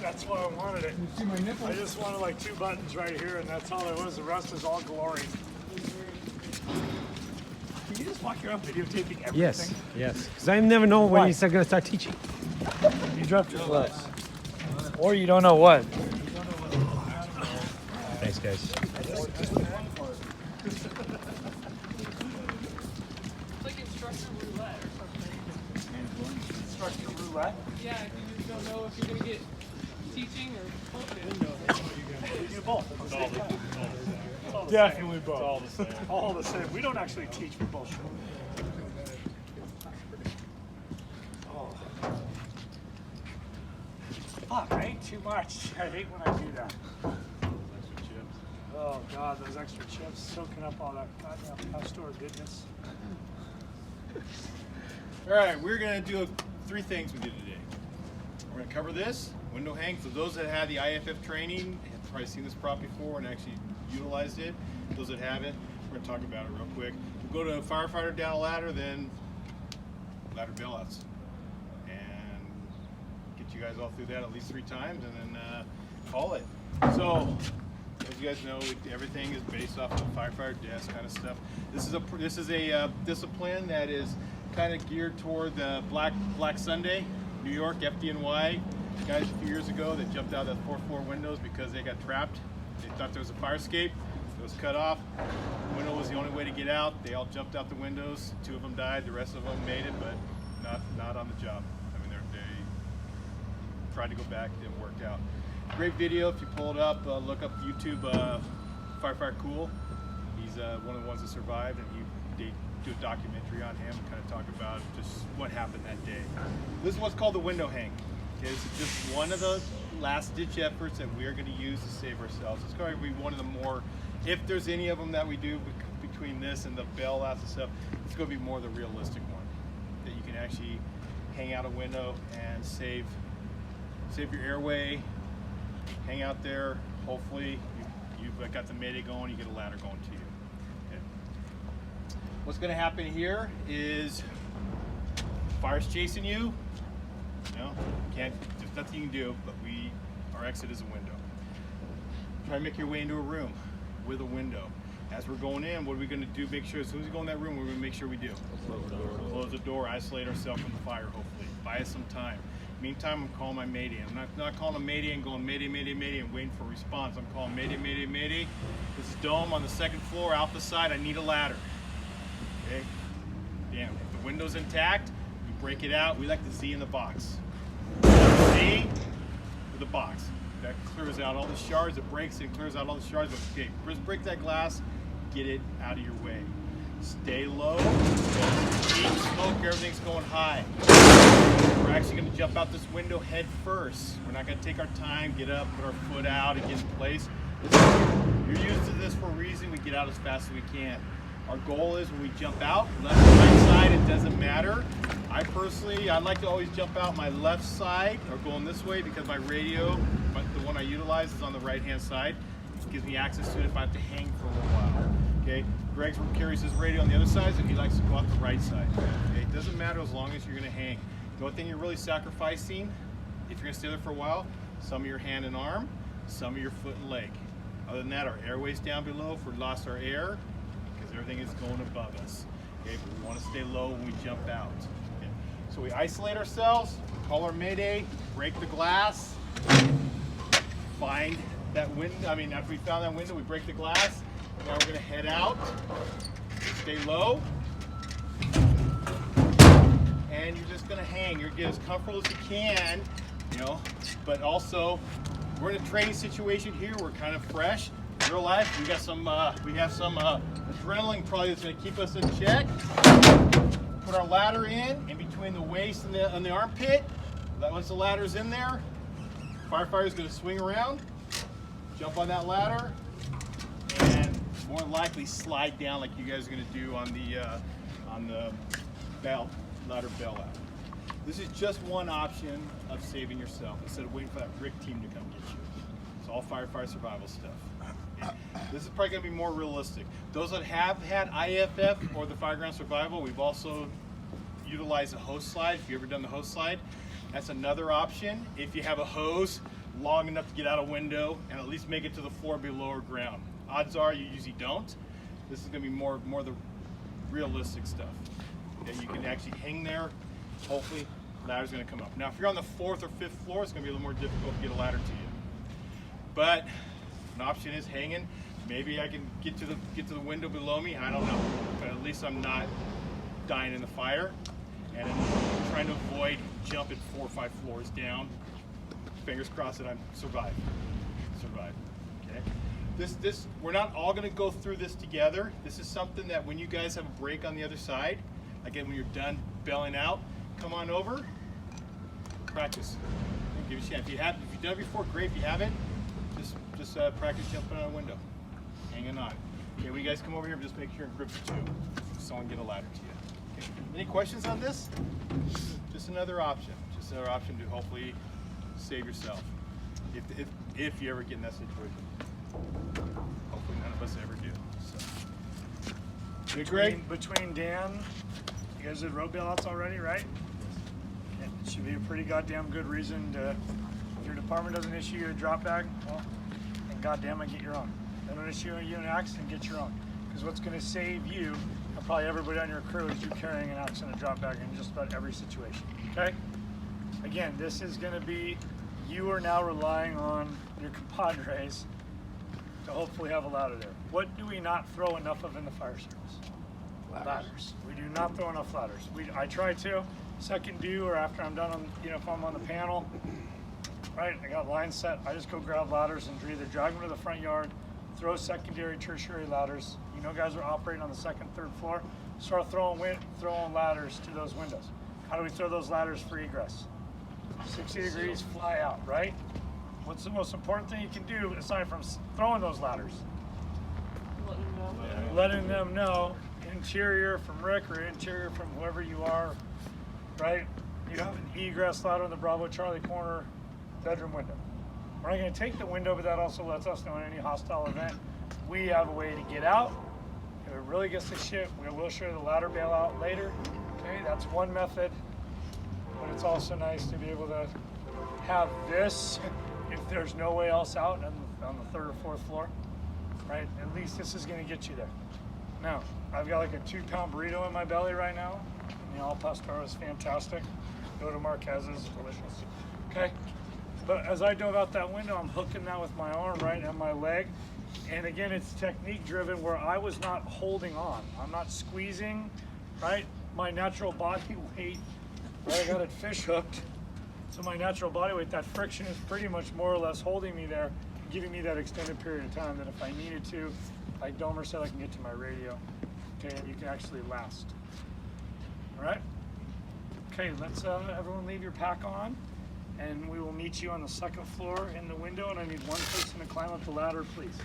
That's why I wanted it. You see my nipples? I just wanted like 2 buttons right here, and that's all there was. The rest is all glory. Can you just walk around videotaping everything? Yes, yes. Because I never know when he's going to start teaching. You dropped your What? gloves. Or you don't know what. Thanks, guys. It's like instructor roulette or something. Instructor roulette. Yeah, you just don't know if you're gonna get teaching or coaching. We do both. Definitely both. All the same. All the same. We don't actually teach, we bullshit. Fuck, I ate too much. I hate when I do that. Oh god, those extra chips soaking up all that goddamn pastor goodness. All right, we're gonna do 3 things with you today. We're gonna cover this window hang. For those that had the IFF training, have probably seen this prop before and actually utilized it. Those that haven't, we're gonna talk about it real quick. We'll go to firefighter down a ladder, then ladder bailouts, and get you guys all through that at least 3 times, and then call it. So, as you guys know, everything is based off of firefighter desk kind of stuff. This is a discipline that is kind of geared toward the Black Sunday, New York, FDNY. Guys a few years ago that jumped out of the 4th floor windows because they got trapped. They thought there was a fire escape. It was cut off. The window was the only way to get out. They all jumped out the windows. 2 of them died. The rest of them made it, but not on the job. I mean, they tried to go back. Didn't work out. Great video. If you pull it up, look up YouTube. Firefighter Cool. He's one of the ones that survived, and they do a documentary on him and kind of talk about just what happened that day. This is what's called the window hang. Okay, this is just one of the last-ditch efforts that we are going to use to save ourselves. It's going to be one of the more, if there's any of them that we do between this and the bailouts and stuff, it's going to be more the realistic one that you can actually hang out a window and save your airway. Hang out there. Hopefully, you've got the mayday going. You get a ladder going to you. Okay. What's going to happen here is fire's chasing you. There's nothing you can do, but our exit is a window. Try to make your way into a room with a window. As we're going in, what are we going to do? Make sure as soon as we go in that room, we're going to make sure we do. Close the door, isolate ourselves from the fire, hopefully. Buy us some time. Meantime, I'm calling my mayday. I'm not calling a mayday and going mayday, mayday, mayday and waiting for a response. I'm calling mayday, mayday, mayday. This is Dome on the 2nd floor, out the side. I need a ladder. Okay? Damn, if the window's intact, we break it out. We like the Z in the box. Z with the box. That clears out all the shards. It breaks and clears out all the shards. Okay, just break that glass. Get it out of your way. Stay low. Deep smoke. Everything's going high. We're actually going to jump out this window head first. We're not going to take our time, get up, put our foot out, and get in place. You're used to this for a reason. We get out as fast as we can. Our goal is when we jump out, left or right side, it doesn't matter. I like to always jump out my left side or going this way because my radio, the one I utilize, is on the right-hand side. It gives me access to it if I have to hang for a little while. Okay, Greg carries his radio on the other side, so he likes to go out the right side. Okay, it doesn't matter as long as you're going to hang. The only thing you're really sacrificing, if you're going to stay there for a while, some of your hand and arm, some of your foot and leg. Other than that, our airway's down below if we lost our air, because everything is going above us. Okay, but we want to stay low when we jump out. Okay. So we isolate ourselves, call our mayday, break the glass, find that window. After we found that window, we break the glass. Now we're going to head out, stay low, and you're just going to hang. You're going to get as comfortable as you can, but also we're in a training situation here. We're kind of fresh. In real life, we have some adrenaline probably that's going to keep us in check. Put our ladder in between the waist and the armpit. Once the ladder's in there, firefighter's going to swing around, jump on that ladder, and more than likely slide down like you guys are going to do on the ladder bailout. This is just one option of saving yourself instead of waiting for that brick team to come get you. It's all firefighter survival stuff. This is probably going to be more realistic. Those that have had IFF or the Fireground Survival, we've also utilized a host slide. If you've ever done the host slide, That's another option if you have a hose long enough to get out a window and at least make it to the floor below ground. Odds are you usually don't. This is going to be more the realistic stuff. Okay, you can actually hang there. Hopefully, ladder's going to come up. Now, if you're on the 4th or 5th floor, it's going to be a little more difficult to get a ladder to you. But an option is hanging. Maybe I can get to the window below me. I don't know, but at least I'm not dying in the fire, and I'm trying to avoid jumping 4 or 5 floors down. Fingers crossed that I survive. Okay. This we're not all going to go through this together. This is something that when you guys have a break on the other side, again when you're done bailing out, come on over, practice. Give you a chance. If you've done it before, great. If you haven't, just practice jumping on a window, hanging on. Okay, we guys come over here and just make sure and grip the tube. Someone get a ladder to you. Okay. Any questions on this? Just another option. Just another option to hopefully save yourself if you ever get in that situation. Hopefully none of us ever do. So. You Greg? Between Dan, you guys did road bailouts already, right? Yeah, it should be a pretty goddamn good reason to, if your department doesn't issue you a drop bag, well, then goddamn it, get your own. They don't issue you an axe, then get your own. Because what's going to save you, and probably everybody on your crew, is you carrying an axe and a drop bag in just about every situation, okay? Again, this is going to be, you are now relying on your compadres to hopefully have a ladder there. What do we not throw enough of in the fire service? Ladders. We do not throw enough ladders. I try to. Second due or after I'm done on, if I'm on the panel, right, I got lines set, I just go grab ladders and either drag them to the front yard, throw secondary, tertiary ladders. Guys are operating on the 2nd, 3rd floor. Start throwing ladders to those windows. How do we throw those ladders for egress? 60 degrees, fly out, right? What's the most important thing you can do aside from throwing those ladders? Letting them know, interior from Rick or interior from whoever you are, right? You have an egress ladder in the Bravo Charlie corner bedroom window. We're not going to take the window, but that also lets us know in any hostile event, we have a way to get out. If it really gets to shit, we will show you the ladder bailout later. Okay, that's one method. But it's also nice to be able to have this if there's no way else out on the 3rd or 4th floor, right? At least this is going to get you there. Now, I've got like a 2-pound burrito in my belly right now. And the al pastor is fantastic. Go to Marquez's, it's delicious. Okay, but as I dove out that window, I'm hooking that with my arm, right, and my leg. And again, it's technique driven where I was not holding on. I'm not squeezing, right? My natural body weight, right? I got it fish hooked. So my natural body weight, that friction is pretty much more or less holding me there, giving me that extended period of time that if I needed to, like Domer said, I can get to my radio. Okay, and you can actually last. All right? Okay, let's everyone leave your pack on, and we will meet you on the 2nd floor in the window, and I need one person to climb up the ladder, please.